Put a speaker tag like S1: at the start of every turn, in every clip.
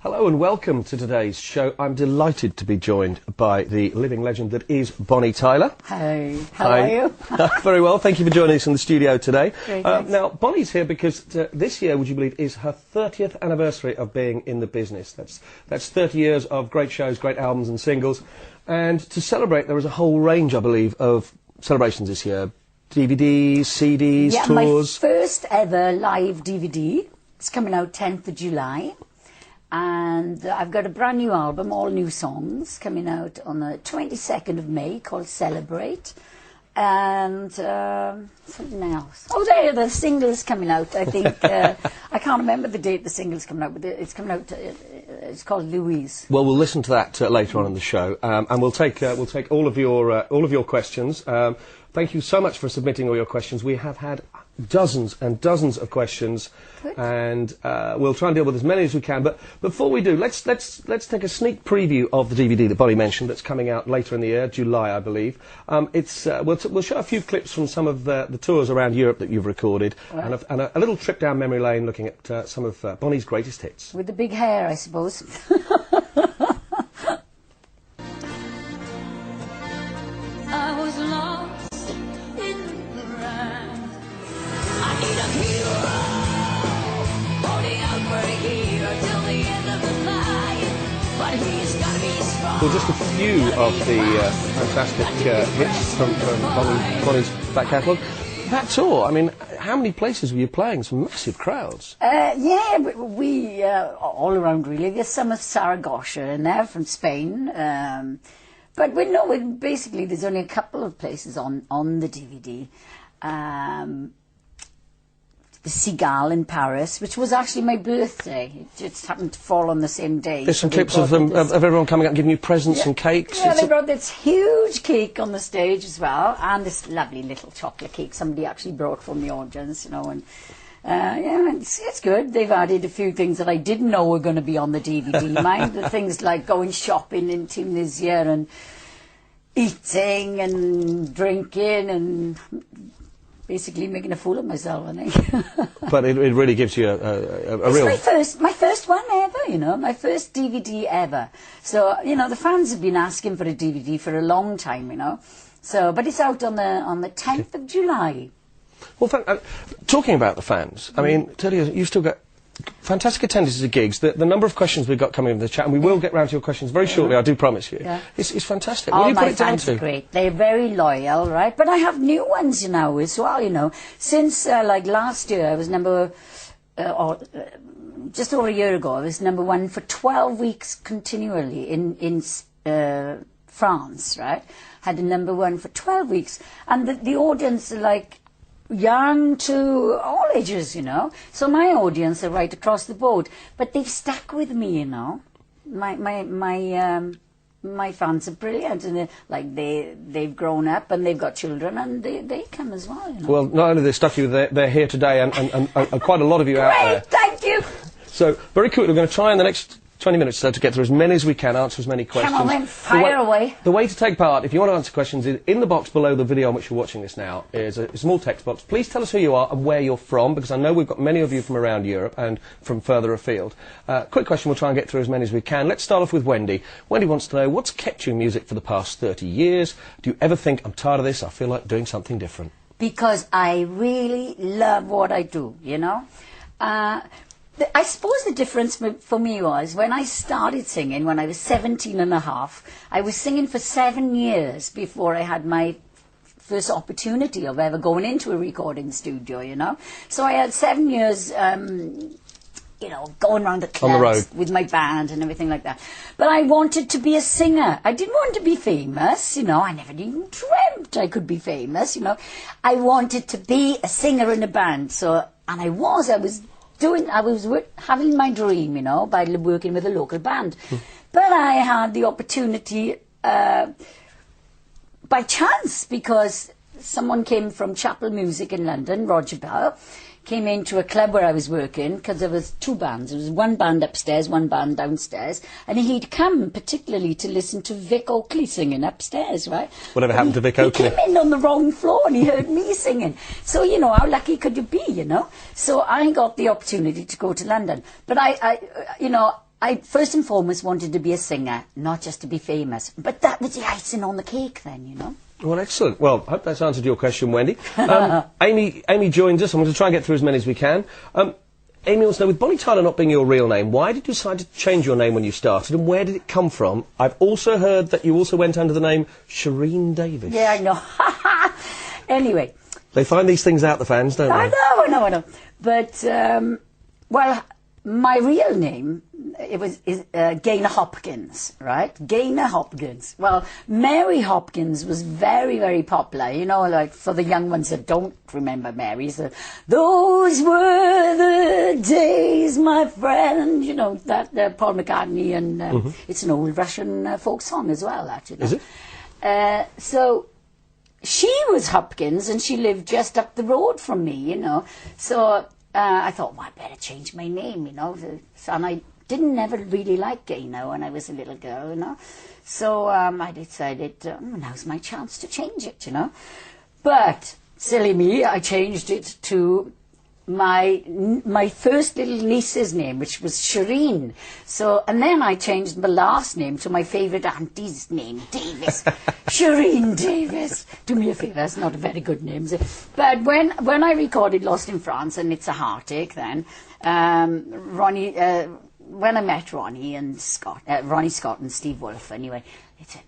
S1: Hello and welcome to today's show. I'm delighted to be joined by the living legend that is Bonnie Tyler.
S2: Hey, how are you?
S1: Very well, thank you for joining us in the studio today.
S2: Great,
S1: now, Bonnie's here because this year, would you believe, is her 30th anniversary of being in the business. That's 30 years of great shows, great albums and singles. And to celebrate, there is a whole range, I believe, of celebrations this year. DVDs, CDs,
S2: yeah,
S1: tours.
S2: My first ever live DVD. It's coming out 10th of July. And I've got a brand new album, all new songs, coming out on the 22nd of May called Celebrate. And something else. Oh, there, the single's coming out, I think. I can't remember the date the single's coming out, but it's coming out, it's called Louisa.
S1: Well, we'll listen to that later on in the show, and we'll take all of your questions. Thank you so much for submitting all your questions. We have had dozens and dozens of questions. Good. And we'll try and deal with as many as we can. But before we do, let's take a sneak preview of the DVD that Bonnie mentioned that's coming out later in the year, July, I believe. We'll show a few clips from some of the tours around Europe that you've recorded, right. and a little trip down memory lane looking at some of Bonnie's greatest hits.
S2: With the big hair, I suppose.
S3: I was lost in the ground. I need a hero, holding out for a hero till the end of the night. But he's gotta be strong.
S1: Well, just a few of the fantastic hits from Bonnie's back catalogue. That tour, I mean, how many places were you playing? Some massive crowds.
S2: Yeah, we all around really. There's some of Saragossa in there from Spain. But basically there's only a couple of places on the DVD. The Cigale in Paris, which was actually my birthday. It just happened to fall on the same day.
S1: There's some clips of everyone coming out and giving you presents and cakes.
S2: Yeah, they brought this huge cake on the stage as well, and this lovely little chocolate cake somebody actually brought from the audience, you know. And yeah, it's good. They've added a few things that I didn't know were going to be on the DVD. Mind the things like going shopping in Tunisia and eating and drinking and basically making a fool of myself, I think.
S1: But it really gives you a real...
S2: It's my first one ever, you know, my first DVD ever. So, you know, the fans have been asking for a DVD for a long time, you know. So, but it's out on the 10th of July.
S1: Well, talking about the fans, I mean, tell you, you've still got fantastic attendances at gigs. The number of questions we've got coming in the chat, and we will get round to your questions very shortly, I do promise you. Yeah. It's fantastic. What do you put it down to?
S2: My fans are great. They're very loyal, right? But I have new ones, you know, as well, you know. Since, like, last year, I was just over a year ago, I was #1 for 12 weeks continually in France, right? Had a #1 for 12 weeks. And the audience are, like, young to all ages, you know. So my audience are right across the board, but they've stuck with me, you know. My fans are brilliant, and they've grown up and they've got children, and they come as well, you know.
S1: Well, not only they stuck you, they're here today, and quite a lot of you out there.
S2: Great, thank you.
S1: So very quickly, we're going to try in the next 20 minutes or so to get through as many as we can, answer as many questions.
S2: Come on then, fire away.
S1: The way to take part, if you want to answer questions, in the box below the video on which you're watching this now is a small text box. Please tell us who you are and where you're from, because I know we've got many of you from around Europe and from further afield. Quick question, we'll try and get through as many as we can. Let's start off with Wendy. Wendy wants to know, what's kept you in music for the past 30 years? Do you ever think, I'm tired of this, I feel like doing something different?
S2: Because I really love what I do, you know. I suppose the difference for me was when I started singing, when I was 17 and a half, I was singing for 7 years before I had my first opportunity of ever going into a recording studio, you know. So I had 7 years, you know, going around the clubs
S1: on the road
S2: with my band and everything like that. But I wanted to be a singer. I didn't want to be famous, you know. I never even dreamt I could be famous, you know. I wanted to be a singer in a band. So, and I was having my dream, you know, by working with a local band. But I had the opportunity by chance, because someone came from Chapel Music in London, Roger Bell, came into a club where I was working, because there was 2 bands. There was one band upstairs, one band downstairs, and he'd come particularly to listen to Vic Oakley singing upstairs, right?
S1: Whatever happened to Vic Oakley?
S2: He came in on the wrong floor and he heard me singing. So, you know, how lucky could you be, you know? So I got the opportunity to go to London. But I you know, I first and foremost wanted to be a singer, not just to be famous. But that was the icing on the cake then, you know.
S1: Well, excellent. Well, I hope that's answered your question, Wendy. Amy joins us. I'm going to try and get through as many as we can. Amy wants to know, with Bonnie Tyler not being your real name, why did you decide to change your name when you started, and where did it come from? I've also heard that you also went under the name Shireen Davis.
S2: Yeah, I know. Anyway.
S1: They find these things out, the fans, don't they?
S2: I know. But, well, my real name, is Gaynor Hopkins, right? Gaynor Hopkins. Well, Mary Hopkins was very, very popular, you know, like for the young ones that don't remember Mary. So, those were the days, my friend. You know, that Paul McCartney, and it's an old Russian folk song as well, actually.
S1: Is it?
S2: So, she was Hopkins, and she lived just up the road from me, you know. So I thought, well, I better change my name, you know. And I didn't never really like Gaynor when I was a little girl, you know. So I decided, now's my chance to change it, you know. But, silly me, I changed it to my first little niece's name, which was Shireen. So, and then I changed my last name to my favourite auntie's name, Davis. Shireen Davis. Do me a favour, that's not a very good name. But when I recorded Lost in France, and It's a Heartache then, Ronnie, when I met Ronnie Scott and Steve Wolfe anyway, they said,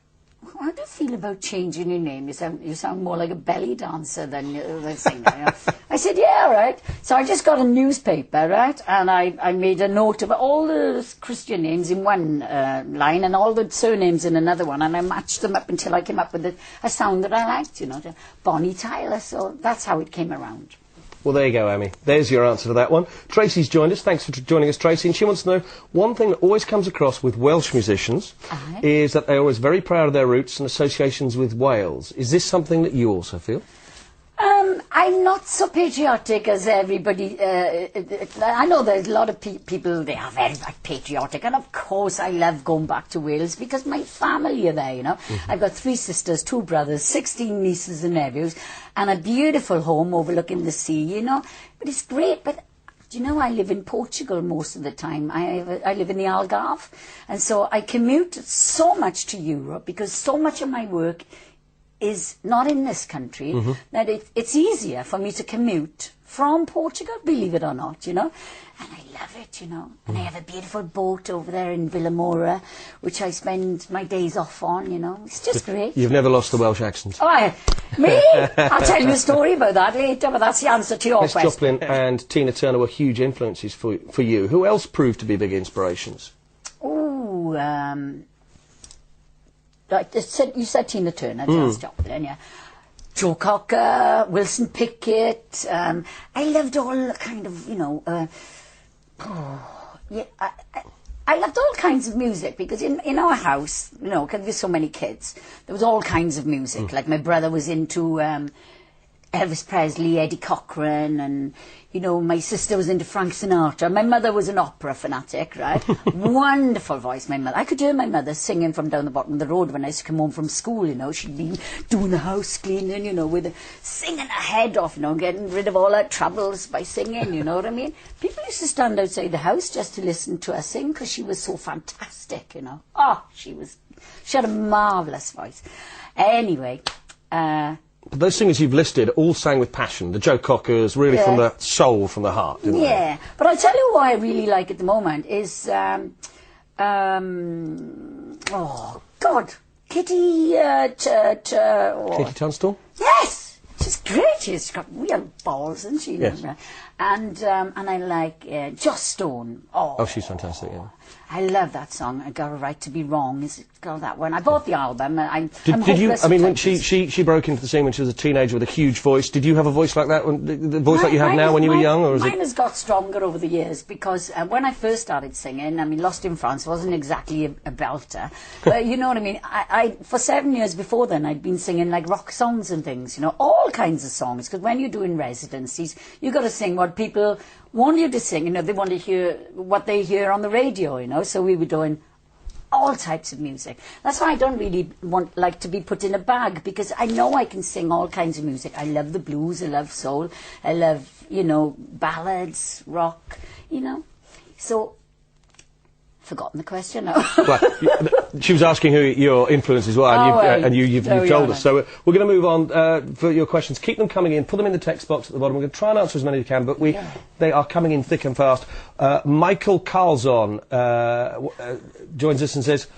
S2: how do you feel about changing your name? You sound more like a belly dancer than a singer. You know? I said, yeah, right. So I just got a newspaper, right? And I made a note of all the Christian names in one line and all the surnames in another one. And I matched them up until I came up with a sound that I liked, you know, Bonnie Tyler. So that's how it came around.
S1: Well, there you go, Amy. There's your answer to that one. Tracy's joined us. Thanks for joining us, Tracy. And she wants to know, one thing that always comes across with Welsh musicians is that they're always very proud of their roots and associations with Wales. Is this something that you also feel?
S2: I'm not so patriotic as everybody. I know there's a lot of people, they are very, very patriotic. And of course I love going back to Wales because my family are there, you know. I've got 3 sisters, 2 brothers, 16 nieces and nephews, and a beautiful home overlooking the sea, you know. But it's great, but do you know, I live in Portugal most of the time. I live in the Algarve. And so I commute so much to Europe because so much of my work is not in this country, that it's easier for me to commute from Portugal, believe it or not, you know. And I love it, you know. And I have a beautiful boat over there in Villamora, which I spend my days off on, you know. It's just great.
S1: You've never lost the Welsh accent.
S2: Oh, me? I'll tell you a story about that later, but that's the answer to your
S1: Miss
S2: question.
S1: Joplin and Tina Turner were huge influences for you. Who else proved to be big inspirations?
S2: Ooh, like you said Tina Turner, Janis Joplin, yeah. Joe Cocker, Wilson Pickett. I loved all kind of, you know, I loved all kinds of music because in our house, you know, because there's so many kids, there was all kinds of music. Like my brother was into Elvis Presley, Eddie Cochran, and, you know, my sister was into Frank Sinatra. My mother was an opera fanatic, right? Wonderful voice, my mother. I could hear my mother singing from down the bottom of the road when I used to come home from school, you know. She'd be doing the house cleaning, you know, singing her head off, you know, getting rid of all her troubles by singing, you know what I mean? People used to stand outside the house just to listen to her sing because she was so fantastic, you know. Oh, she had a marvellous voice. Anyway,
S1: But those singers you've listed all sang with passion. The Joe Cockers, really from the soul, from the heart, didn't they?
S2: Yeah, but I'll tell you what I really like at the moment is, oh, God, Kitty,
S1: Katie Tunstall?
S2: Yes! She's great. She's got real balls, isn't she?
S1: Yes.
S2: And I like Joss Stone.
S1: Oh, she's fantastic, yeah.
S2: I love that song. I Got a Right to Be Wrong. Is it called that one? I bought the album.
S1: Did you? I mean, when she broke into the scene when she was a teenager with a huge voice. Did you have a voice like that? The voice like you have now when you were young, or
S2: mine has got stronger over the years because when I first started singing, I mean, Lost in France wasn't exactly a belter, but you know what I mean. I for 7 years before then, I'd been singing like rock songs and things, you know, all kinds of songs. Because when you're doing residencies, you got to sing what people want you to sing. You know, they want to hear what they hear on the radio. You know, so we were doing all types of music. That's why I don't really like to be put in a bag, because I know I can sing all kinds of music. I love the blues, I love soul, I love, you know, ballads, rock, you know. So Forgotten the question now.
S1: Well, she was asking who your influences were, and you've told us. So we're going to move on for your questions. Keep them coming in. Put them in the text box at the bottom. We're going to try and answer as many as we can, but they are coming in thick and fast. Michael Carlson joins us and says,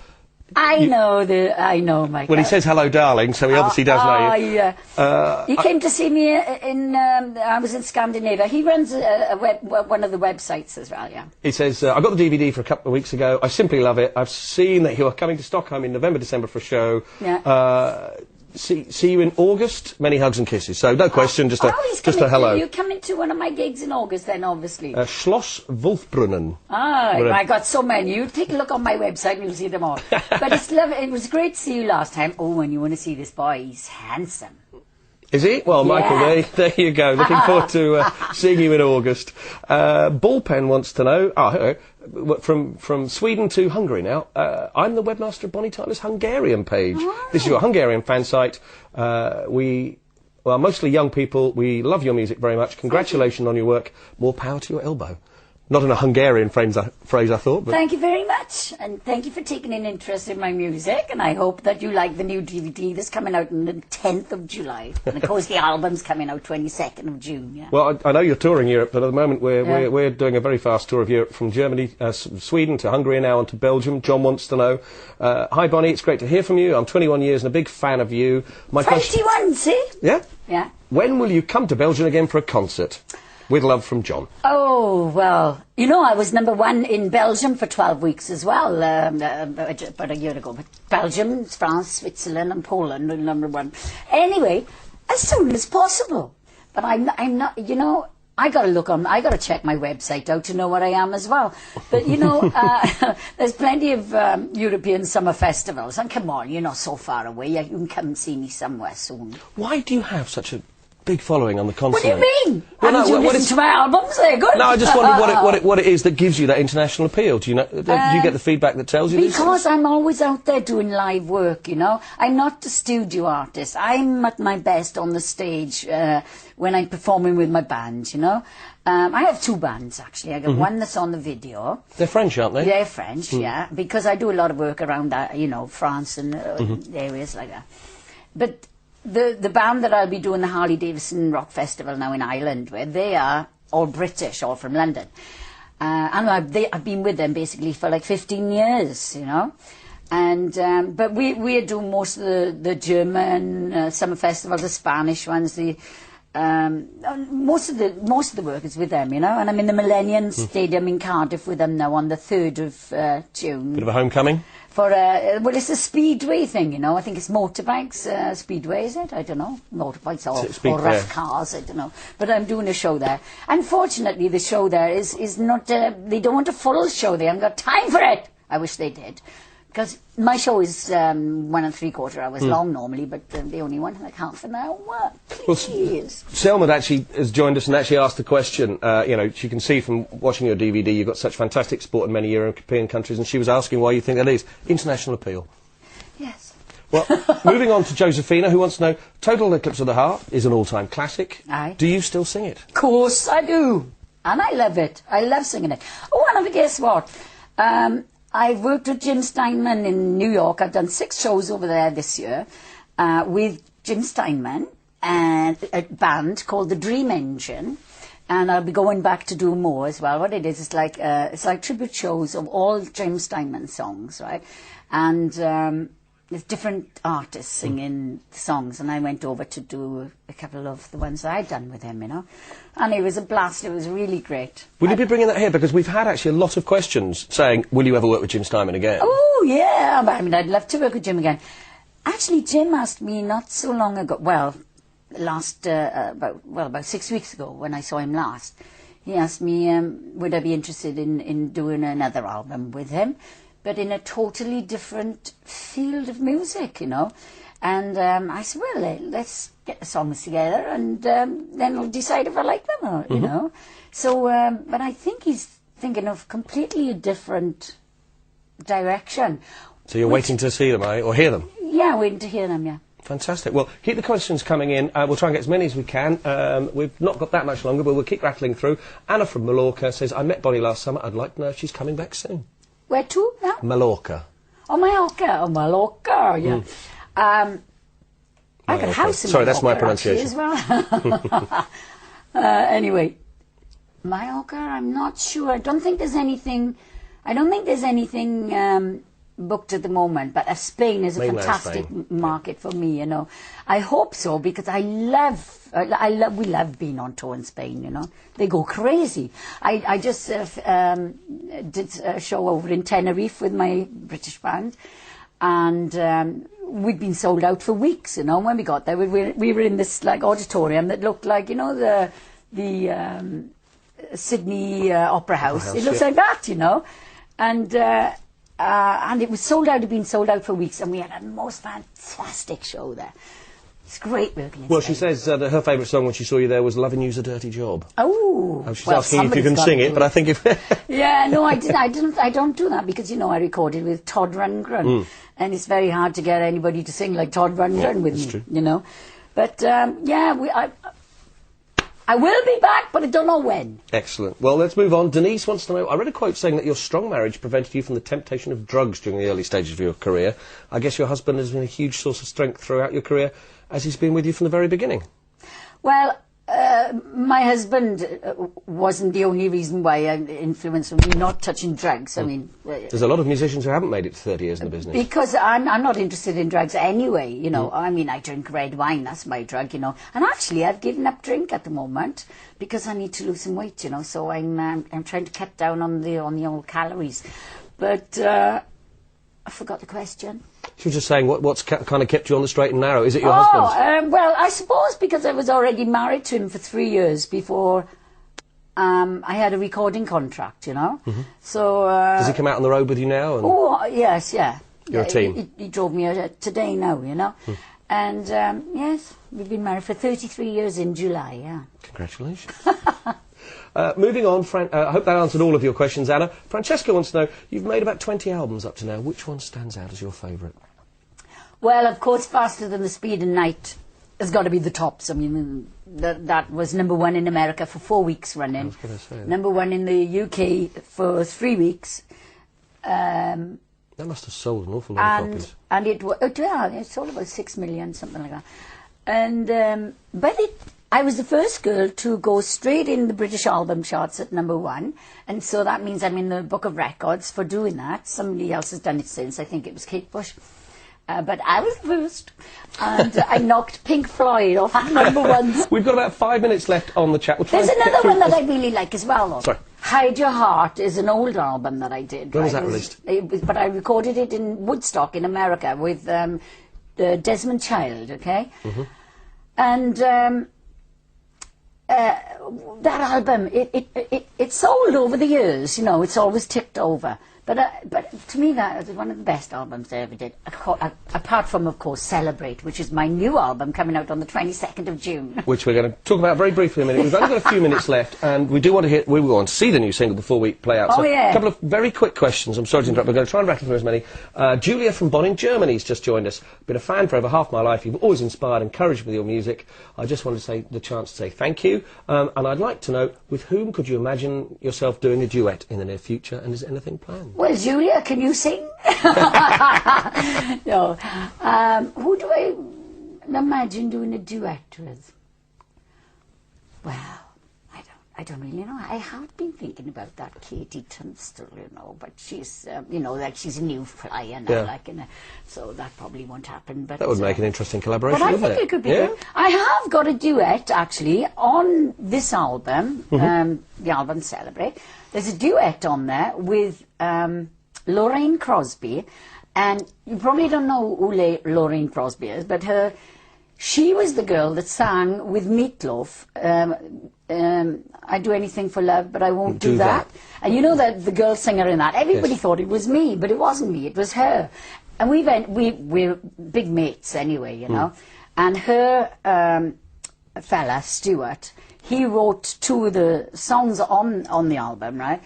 S2: I know, Michael.
S1: Well, he says hello, darling, so he obviously does know you.
S2: Yeah. He came to see me I was in Scandinavia. He runs one of the websites as well, yeah.
S1: He says, I got the DVD for a couple of weeks ago. I simply love it. I've seen that you are coming to Stockholm in November, December for a show.
S2: Yeah.
S1: See you in August. Many hugs and kisses. So no question, just a hello.
S2: You're coming to one of my gigs in August then, obviously.
S1: Schloss Wolfbrunnen.
S2: I got so many. You take a look on my website and you'll see them all. But it's lovely. It was great to see you last time. Oh, and you want to see this boy? He's handsome.
S1: Is he? Well, Michael, there you go. Looking forward to seeing you in August. Ballpen wants to know, hello, from Sweden to Hungary now. I'm the webmaster of Bonnie Tyler's Hungarian page. Oh. This is your Hungarian fan site. We are mostly young people. We love your music very much. Congratulations on your work. More power to your elbow. Not in a Hungarian phrase, I thought. But
S2: thank you very much, and thank you for taking an interest in my music, and I hope that you like the new DVD that's coming out on the 10th of July. And of course the album's coming out 22nd of June, yeah.
S1: Well, I know you're touring Europe, but at the moment we're doing a very fast tour of Europe, from Germany, Sweden to Hungary, now on to Belgium. John wants to know, hi Bonnie, it's great to hear from you. I'm 21 years and a big fan of you.
S2: 21, see?
S1: Yeah?
S2: Yeah.
S1: When will you come to Belgium again for a concert? With love from John.
S2: Oh, well, you know, I was #1 in Belgium for 12 weeks as well, about a year ago. But Belgium, France, Switzerland and Poland are #1. Anyway, as soon as possible. But I'm not, you know, I got to check my website out to know what I am as well. But, you know, there's plenty of European summer festivals. And come on, you're not so far away. You can come and see me somewhere soon.
S1: Why do you have such a big following on the continent?
S2: What do you mean? Haven't you listened to my albums? They're good.
S1: No, I just wondered what it is that gives you that international appeal. Do you know? Do you get the feedback that tells you this?
S2: Because I'm always out there doing live work, you know. I'm not a studio artist. I'm at my best on the stage when I'm performing with my band, you know. I have 2 bands, actually. I got one that's on the video.
S1: They're French, aren't they?
S2: They're French, yeah. Because I do a lot of work around that, you know, France and areas like that. But the band that I'll be doing the Harley Davidson Rock Festival now in Ireland with, they are all British, all from London. And I've been with them basically for like 15 years, you know. And but we do most of the German summer festivals, the Spanish ones, most of the work is with them, you know. And I'm in the Millennium Stadium in Cardiff with them now on the 3rd of June.
S1: Bit of a homecoming?
S2: For well, it's a speedway thing, you know. I think it's motorbikes, speedway, is it? I don't know. Motorbikes or rough cars, I don't know. But I'm doing a show there. Unfortunately, the show there is not. They don't want a full show. They haven't got time for it. I wish they did. Because my show is 1 3/4 hours long normally, but they only want like half an hour. Please.
S1: Well, Selma actually has joined us and actually asked the question. You know, she can see from watching your DVD you've got such fantastic support in many European countries, and she was asking why you think that is. International appeal.
S2: Yes.
S1: Well, moving on to Josephina, who wants to know, Total Eclipse of the Heart is an all-time classic.
S2: Aye.
S1: Do you still sing it?
S2: Of course I do. And I love it. I love singing it. Oh, and guess what? I've worked with Jim Steinman in New York. I've done 6 shows over there this year with Jim Steinman and a band called the Dream Engine. And I'll be going back to do more as well. What it is, it's like tribute shows of all Jim Steinman songs, right? And there's different artists singing the songs. And I went over to do a couple of the ones that I'd done with him, you know. And it was a blast. It was really great.
S1: Will you be bringing that here? Because we've had actually a lot of questions saying, will you ever work with Jim Steinman again?
S2: Oh, yeah. I mean, I'd love to work with Jim again. Actually, Jim asked me not so long ago, well, about 6 weeks ago when I saw him last, he asked me, would I be interested in doing another album with him, but in a totally different field of music, you know. And I said, well, let's get the songs together and then we'll decide if I like them or, you know. So, but I think he's thinking of completely a different direction.
S1: So you're waiting to see them, or hear them?
S2: Yeah, waiting to hear them, yeah.
S1: Fantastic. Well, keep the questions coming in. We'll try and get as many as we can. We've not got that much longer, but we'll keep rattling through. Anna from Mallorca says, I met Bonnie last summer. I'd like to know if she's coming back soon.
S2: Where to now?
S1: Mallorca.
S2: Oh, Mallorca. Oh, Mallorca, yeah. I got a house in
S1: Sorry, that's my
S2: Mallorca, actually,
S1: pronunciation.
S2: as well. Anyway, Mallorca, I'm not sure. I don't think there's anything booked at the moment, but Spain is a
S1: Mainland
S2: fantastic
S1: Spain.
S2: market for me, you know. I hope so, because we love being on tour in Spain, you know. They go crazy. I just did a show over in Tenerife with my British band, and we'd been sold out for weeks, you know. When we got there, we were in this like auditorium that looked like, you know, the Sydney Opera House. It looks like that, you know. And it was sold out, it had been sold out for weeks, and we had a most fantastic show there. It's great working in
S1: Well,
S2: Spain.
S1: she says that her favourite song when she saw you there was "Loving You's a Dirty Job."
S2: Oh,
S1: She's asking if you can sing it, but I think if
S2: yeah, no, I don't do that because, you know, I recorded with Todd Rundgren, and it's very hard to get anybody to sing like Todd Rundgren with me,
S1: true.
S2: you know. But I will be back, but I don't know when.
S1: Excellent. Well, let's move on. Denise wants to know, I read a quote saying that your strong marriage prevented you from the temptation of drugs during the early stages of your career. I guess your husband has been a huge source of strength throughout your career, as he's been with you from the very beginning.
S2: Well, my husband wasn't the only reason why I influenced me not touching drugs. I mean...
S1: There's a lot of musicians who haven't made it to 30 years in the business.
S2: Because I'm not interested in drugs anyway, you know. I mean, I drink red wine, that's my drug, you know. And actually, I've given up drink at the moment because I need to lose some weight, you know. So I'm trying to cut down on the old calories. But I forgot the question.
S1: She was just saying, what's kind of kept you on the straight and narrow? Is it your husband?
S2: Well, I suppose because I was already married to him for 3 years before I had a recording contract, you know. So
S1: Does he come out on the road with you now? And
S2: oh, yes, yeah.
S1: You're a team.
S2: He drove me today now, you know. And yes, we've been married for 33 years in July, yeah.
S1: Congratulations. Moving on, I hope that answered all of your questions, Anna. Francesca wants to know, you've made about 20 albums up to now. Which one stands out as your favourite?
S2: Well, of course, Faster Than the Speed of Night has got to be the tops. I mean, that was #1 in America for 4 weeks running.
S1: I was going to say that.
S2: #1 in the UK for 3 weeks.
S1: That must have sold an awful lot of copies.
S2: And it sold about 6 million, something like that. And I was the first girl to go straight in the British album charts at #1, and so that means I'm in the Book of Records for doing that. Somebody else has done it since. I think it was Kate Bush. But I was the first, and I knocked Pink Floyd off #1.
S1: We've got about 5 minutes left on the chat.
S2: There's another one that I really like as well, though.
S1: Sorry.
S2: Hide Your Heart is an old album that I did.
S1: When was that released?
S2: But I recorded it in Woodstock in America with Desmond Child, okay? And that album, it sold over the years, you know, it's always ticked over. But to me, that was one of the best albums I ever did. Apart from, of course, Celebrate, which is my new album coming out on the 22nd of June.
S1: Which we're going to talk about very briefly in a minute. We've only got a few minutes left, and we do want to we want to see the new single before we play out.
S2: Oh,
S1: so
S2: yeah.
S1: A couple of very quick questions. I'm sorry to interrupt. We're going to try and rattle through as many. Julia from Bonn in Germany has just joined us. Been a fan for over half my life. You've always inspired, encouraged with your music. I just wanted to say the chance to say thank you. And I'd like to know, with whom could you imagine yourself doing a duet in the near future, and is anything planned?
S2: Well, Julia, can you sing? No. Who do I imagine doing a duet with? Well, I don't really know. I have been thinking about that Katie Tunstall, you know, but she's, you know, like she's a new flyer now, like, so that probably won't happen. But
S1: That would make an interesting collaboration,
S2: but I
S1: wouldn't
S2: think it could be good. I have got a duet, actually, on this album, the album Celebrate. There's a duet on there with Lorraine Crosby, and you probably don't know who Lorraine Crosby is, but she was the girl that sang with Meatloaf, I Do Anything for Love, but I Won't Do That. And you know that the girl singer in that, everybody thought it was me, but it wasn't me, it was her. And we're big mates anyway, you know. And her fella, Stuart, he wrote 2 of the songs on the album, right?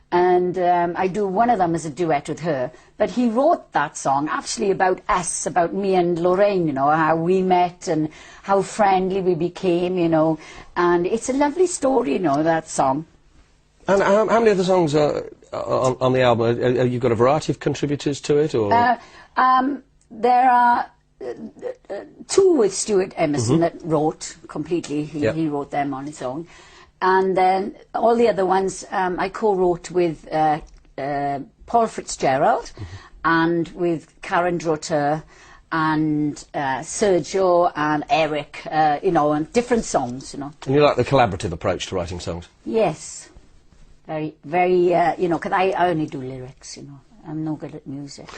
S2: And I do one of them as a duet with her. But he wrote that song actually about us, about me and Lorraine, you know, how we met and how friendly we became, you know. And it's a lovely story, you know, that song.
S1: And how many of the songs on the album? You've got a variety of contributors to it, or
S2: There are two with Stuart Emerson that wrote completely. He wrote them on his own. And then all the other ones I co-wrote with Paul Fitzgerald and with Karen Drotter and Sergio and Eric, you know, and different songs, you know.
S1: And you like the collaborative approach to writing songs?
S2: Yes. Very, very, you know, because I only do lyrics, you know. I'm no good at music.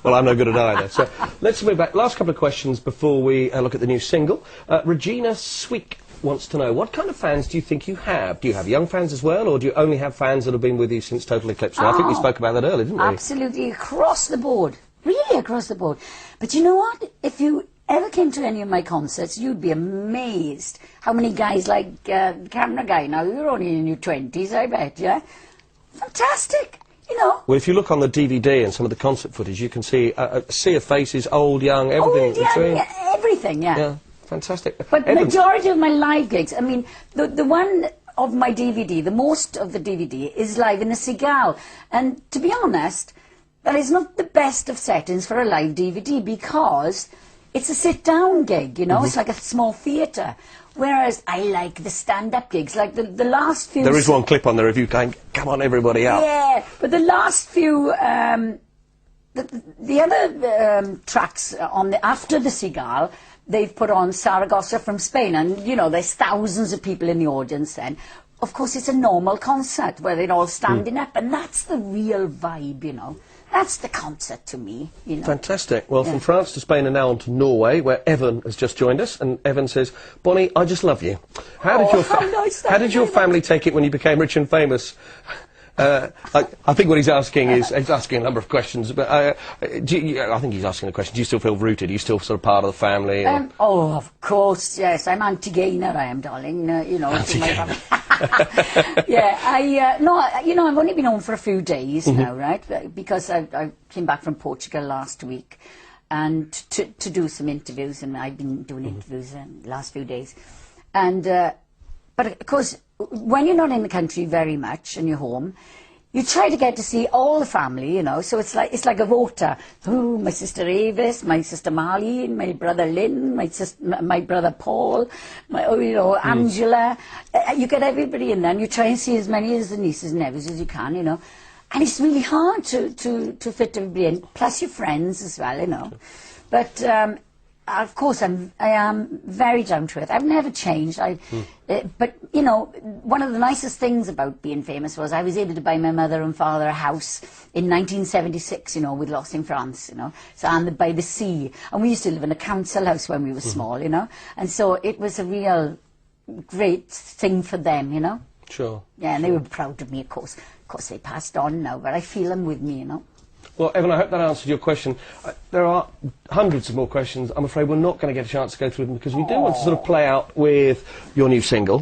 S1: Well, I'm no good at either. So let's move back. Last couple of questions before we look at the new single. Regina Sweek wants to know, what kind of fans do you think you have? Do you have young fans as well, or do you only have fans that have been with you since Total Eclipse? I think we spoke about that earlier, didn't we?
S2: Absolutely, across the board. Really across the board. But you know what? If you ever came to any of my concerts, you'd be amazed how many guys like the camera guy now, you're only in your 20s, I bet, yeah? Fantastic, you know.
S1: Well, if you look on the DVD and some of the concert footage, you can see a sea of faces, old, young, everything in between.
S2: Yeah, everything, yeah.
S1: Yeah, fantastic.
S2: But the majority of my live gigs, I mean, the one of my DVD, the most of the DVD, is live in the Seagull. And to be honest, that is not the best of settings for a live DVD because it's a sit-down gig, you know, it's like a small theatre. Whereas I like the stand-up gigs, like the last few...
S1: There is one clip on there of you going, come on everybody out.
S2: Yeah, but the last few... the other tracks on after the Seagull, they've put on Saragossa from Spain, and, you know, there's thousands of people in the audience then. Of course, it's a normal concert where they're all standing up, and that's the real vibe, you know. That's the concert to me, you know.
S1: Fantastic. Well, from France to Spain and now on to Norway, where Evan has just joined us. And Evan says, Bonnie, I just love you. How did your family take it when you became rich and famous? I think what he's asking is, he's asking a number of questions, but I think he's asking a question, do you still feel rooted? Are you still sort of part of the family? Or?
S2: Oh, of course, yes. I'm anti-gainer, I am, darling, you know.
S1: Anti-gainer.
S2: Yeah, no, you know, I've only been home for a few days now, right? Because I came back from Portugal last week and to do some interviews, and I've been doing interviews in the last few days. And, but of course, when you're not in the country very much and you're home, you try to get to see all the family, you know, so it's like a voter. Oh, my sister Avis, my sister Marlene, my brother Lynn, my brother Paul, Angela. You get everybody in there and you try and see as many of the nieces and nephews as you can, you know. And it's really hard to fit everybody in, plus your friends as well, you know. But of course, I am very down to earth. I've never changed. But, you know, one of the nicest things about being famous was I was able to buy my mother and father a house in 1976, you know, with Lost in France, you know, so and by the sea. And we used to live in a council house when we were small, you know. And so it was a real great thing for them, you know.
S1: Sure.
S2: Yeah, and they were proud of me, of course. Of course, they passed on now, but I feel them with me, you know.
S1: Well, Evan, I hope that answered your question. There are hundreds of more questions. I'm afraid we're not going to get a chance to go through them because we do want to sort of play out with your new single.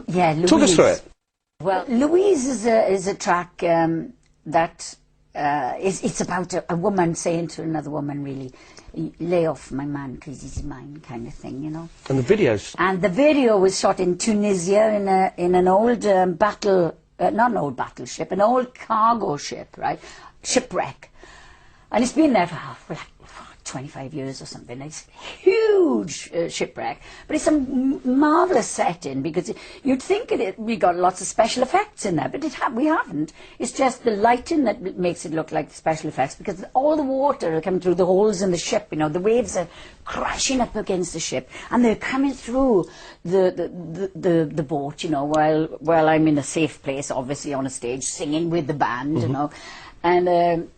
S2: Yeah, Louise.
S1: Talk us through it.
S2: Well, Louise is a track that it's about a woman saying to another woman, really, lay off my man because he's mine, kind of thing, you know.
S1: And the videos?
S2: And the video was shot in Tunisia in an old not an old battleship, an old cargo ship, right? Shipwreck. And it's been there for like 25 years or something. It's a huge shipwreck. But it's a marvellous setting because you'd think we got lots of special effects in there, but we haven't. It's just the lighting that makes it look like special effects because all the water are coming through the holes in the ship, you know, the waves are crashing up against the ship and they're coming through the boat, you know, while I'm in a safe place, obviously on a stage, singing with the band, you know. And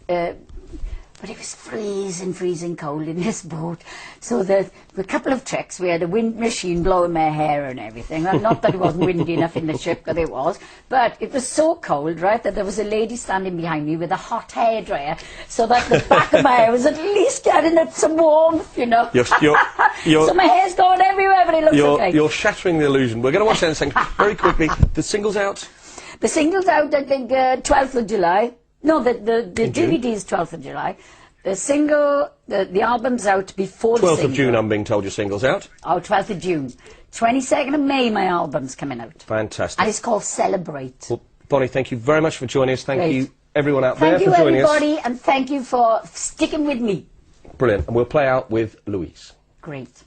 S2: but it was freezing cold in this boat. So the couple of tricks, we had a wind machine blowing my hair and everything. Well, not that it wasn't windy enough in the ship, because it was. But it was so cold, right, that there was a lady standing behind me with a hot hairdryer, so that the back of my hair was at least getting it some warmth, you know. So my hair's going everywhere, but it looks okay.
S1: You're shattering the illusion. We're going to watch that in a second. Very quickly, the single's out?
S2: The single's out, I think, 12th of July. No, the DVD is 12th of July. The single, the album's out before the single.
S1: 12th of June, I'm being told your single's out.
S2: Oh, 12th of June. 22nd of May, my album's coming out.
S1: Fantastic.
S2: And it's called Celebrate.
S1: Well, Bonnie, thank you very much for joining us. Thank
S2: Great.
S1: you, everyone out
S2: Thank
S1: there,
S2: you,
S1: for joining
S2: everybody, and thank you for sticking with me.
S1: us. Brilliant. And we'll play out with Louise.
S2: Great.